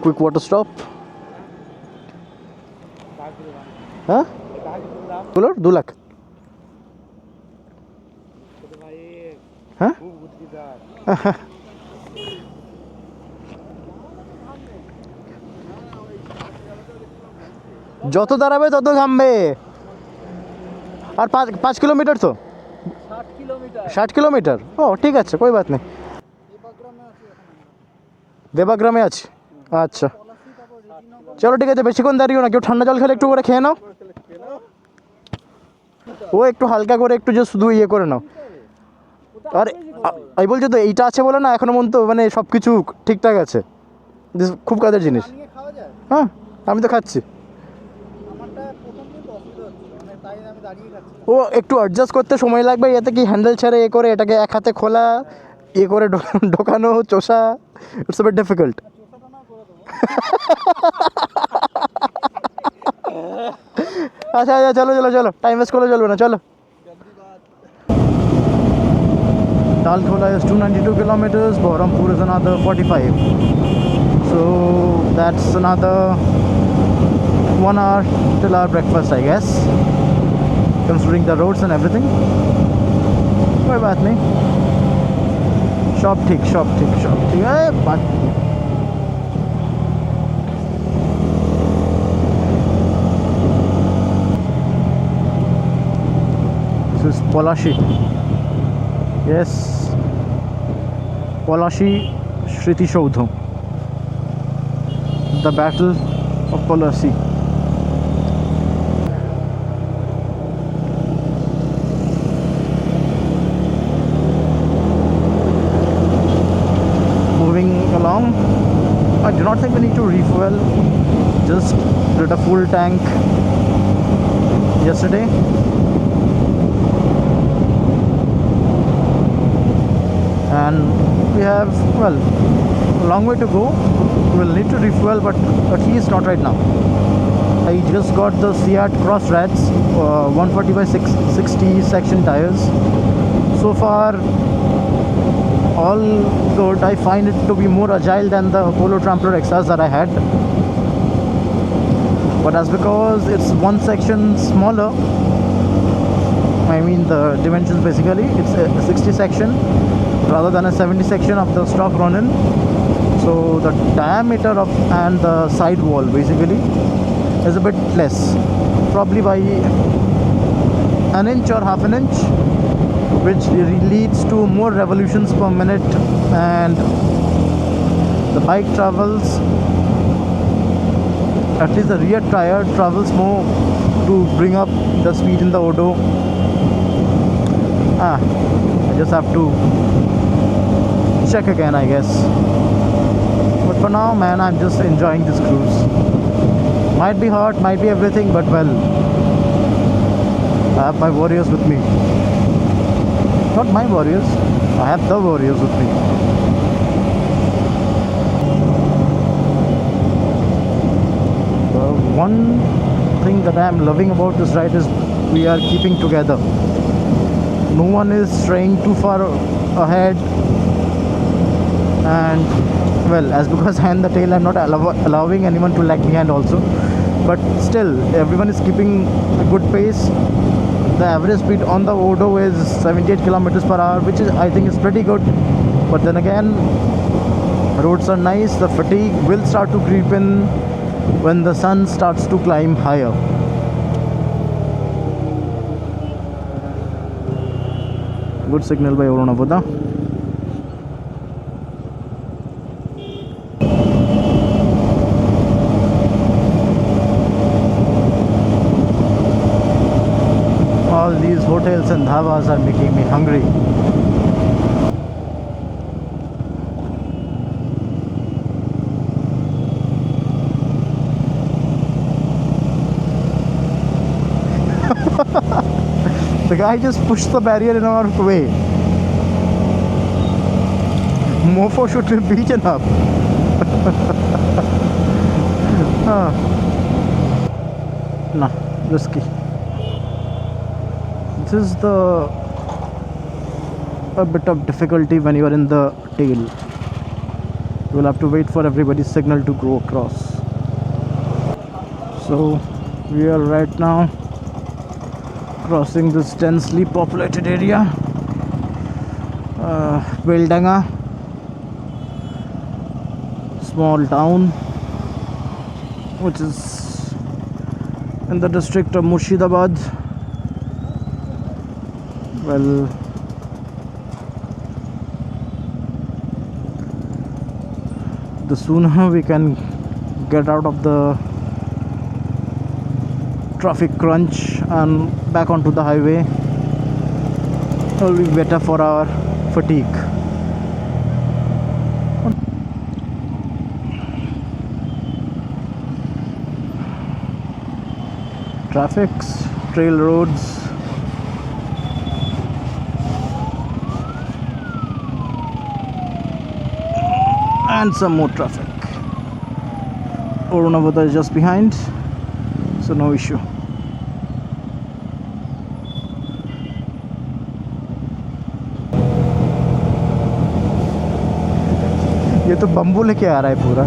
quick water stop. हाँ बोलो 2 लाख हाँ যত দাঁড়াবে তত ঘামবে আর 5 কিলোমিটার তো 60 কিলোমিটার ও ঠিক আছে कोई बात नहीं দেবাগ্রামে আছে আচ্ছা চলো ঠিক আছে বেশিক্ষণ দাঁড়িও না কেউ ঠান্ডা জল খেলে একটু করে খেয়ে নাও ও একটু হালকা করে একটু যে শুধু ইয়ে করে নাও আর আমি বলছি তো এইটা আছে বলে না এখনো পর্যন্ত মানে সব কিছু ঠিকঠাক আছে খুব কাজের জিনিস হ্যাঁ আমি তো খাচ্ছি ও একটু অ্যাডজাস্ট করতে সময় লাগবে এতে কি হ্যান্ডেল ছেড়ে এ করে এটাকে এক হাতে খোলা এ করে ঢোকানো চোষা ইটস আ বিট ডিফিকাল্ট अच्छा अच्छा चलो चलो चलो टाइम वेस्ट करो चलो ना चलो Talkola is 292 kilometers, Baharampur is another 45, so that's another 1 hour till our breakfast I guess, considering the roads and everything. कोई बात नहीं शॉप ठीक है बात This is Polashi. Yes, Polashi Shriti Shaudho. The Battle of Polashi. Moving along. I do not think we need to refuel. Just did a full tank yesterday. And we have, well, a long way to go. We'll need to refuel, but at least not right now. I just got the Seat Cross Rats 140 by 660 section tires. So far all good. I find it to be more agile than the Polo Trampler XRs that I had, but that's because it's one section smaller. I mean the dimensions basically, it's a 60 section rather than a 70 section of the stock Ronin. So the diameter of and the side wall basically is a bit less, probably by an inch or half an inch, which leads to more revolutions per minute, and the bike travels, at least the rear tire travels more to bring up the speed in the Odo. I just have to check again I guess, but for now man I'm just enjoying this cruise. Might be hot, might be everything, but well, I have my warriors with me. Not my warriors, I have the warriors with me. One thing that I am loving about this ride is we are keeping together. No one is straying too far ahead, and well, as because I am the tail, I'm not allowing anyone to lag behind also, but still everyone is keeping a good pace. The average speed on the Odo is 78 kilometers per hour, which is, I think, is pretty good. But then again, roads are nice. The fatigue will start to creep in when the sun starts to climb higher. Good signal by Orona Buddha. All these hotels and dhabas are making me hungry. The guy just pushed the barrier in our way. Mofo should be beaten up. Nah, risky. This is a bit of difficulty when you are in the tail. We'll have to wait for everybody's signal to go across. So we are right now crossing this densely populated area, Beldanga, small town which is in the district of Murshidabad. Well, the sooner we can get out of the traffic crunch and back onto the highway, it will be better for our fatigue. Traffics, trail roads, and some more traffic. Orunavada is just behind, so no issue. ये तो bamboo लेके आ रहा है पूरा.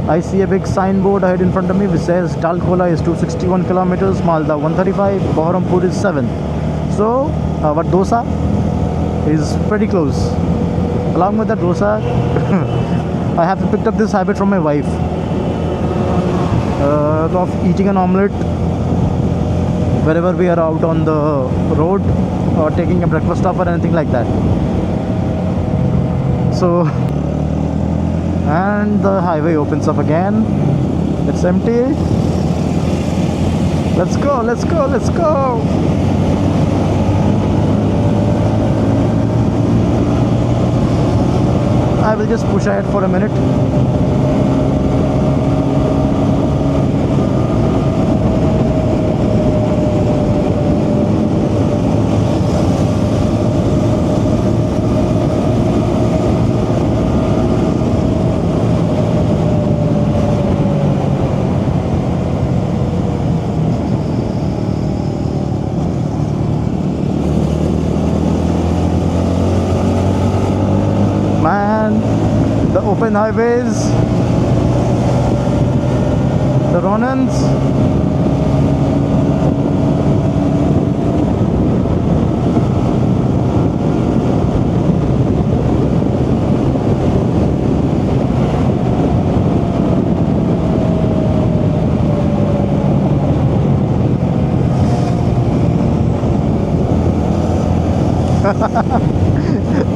I see a big signboard ahead in front of me which says Talkola is 261 kilometers, Malda 135, Baharampur is 7. So our dosa is pretty close. Along with that dosa, I have picked up this habit from my wife of eating an omelette wherever we are out on the road or taking a breakfast stop or anything like that. So, and the highway opens up again. It's empty. Let's go, let's go, let's go. I will just push ahead for a minute. The open highways, the Ronins,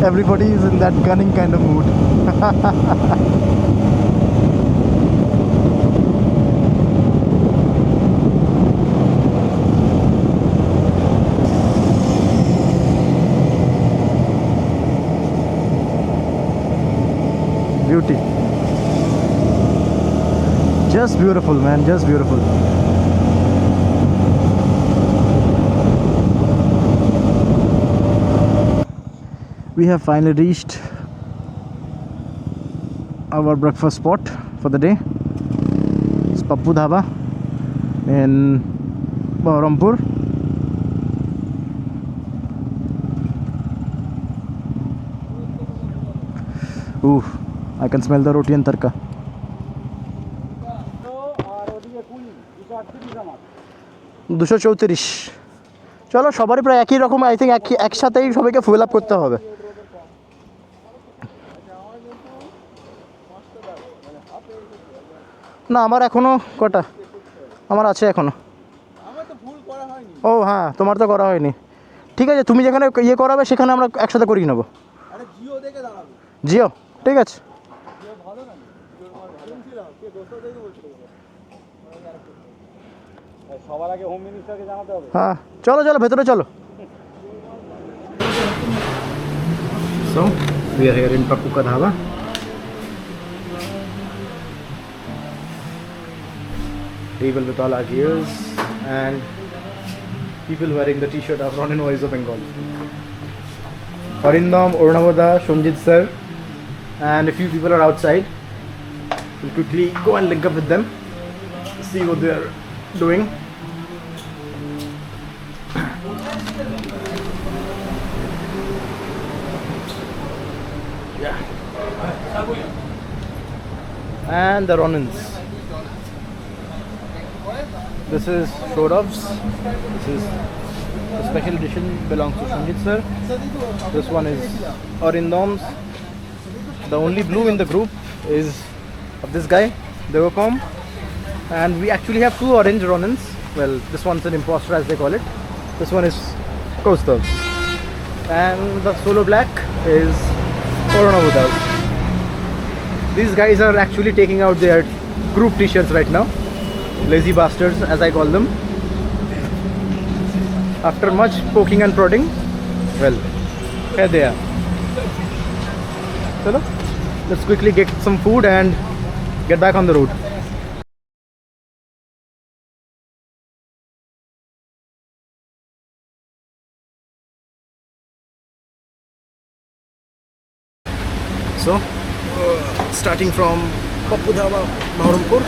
everybody is in that gunning kind of mood. Beauty. Just beautiful, man, just beautiful. We have finally reached our breakfast spot for the day. It's Pappu Dhaba in Baharampur. Ooh, I can smell the roti and tarka. দুশো 34. চলো সবারই প্রায় একই রকম, I think একসাথেই সবাইকে ফুল up করতে হবে. না আমার এখনো কটা আমার আছে এখনো. ও হ্যাঁ, তোমার তো করা হয়নি. ঠিক আছে, তুমি যেখানে ইয়ে করাবে সেখানে আমরা একসাথে করিয়ে নেবো. জিও, ঠিক আছে. সবার আগে হোম মিনিস্টারকে জানাতে হবে. হ্যাঁ চলো চলো ভেতরে চলো. So we are here in Pappu Ka Dhaba. Table with all our gears and people wearing the t-shirt of Ronin Voice of Bengal. Arindam, Orunavada, Shomjit sir and a few people are outside. We'll quickly go and link up with them, see what they are doing. and the Ronins. This is Shodovs. This is the special edition, belongs to Sanjit sir. This one is Arindom's. The only blue in the group is of this guy, Devacom. And we actually have two orange Ronins. Well, this one's an imposter as they call it. This one is Kaustav. And the solo black is Coronavudas. These guys are actually taking out their group t-shirts right now. Lazy bastards, as I call them. After much poking and prodding, well, here they are. So let's quickly get some food and get back on the road. So, starting from Pappu Dhaba, Baharampur.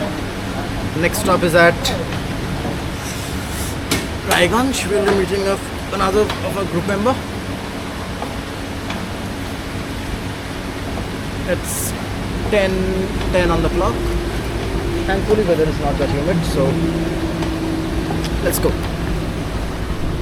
Next stop is at Raiganj. We'll be meeting another of a group member. It's 10:10 on the clock. Thankfully, weather is not that humid, so let's go.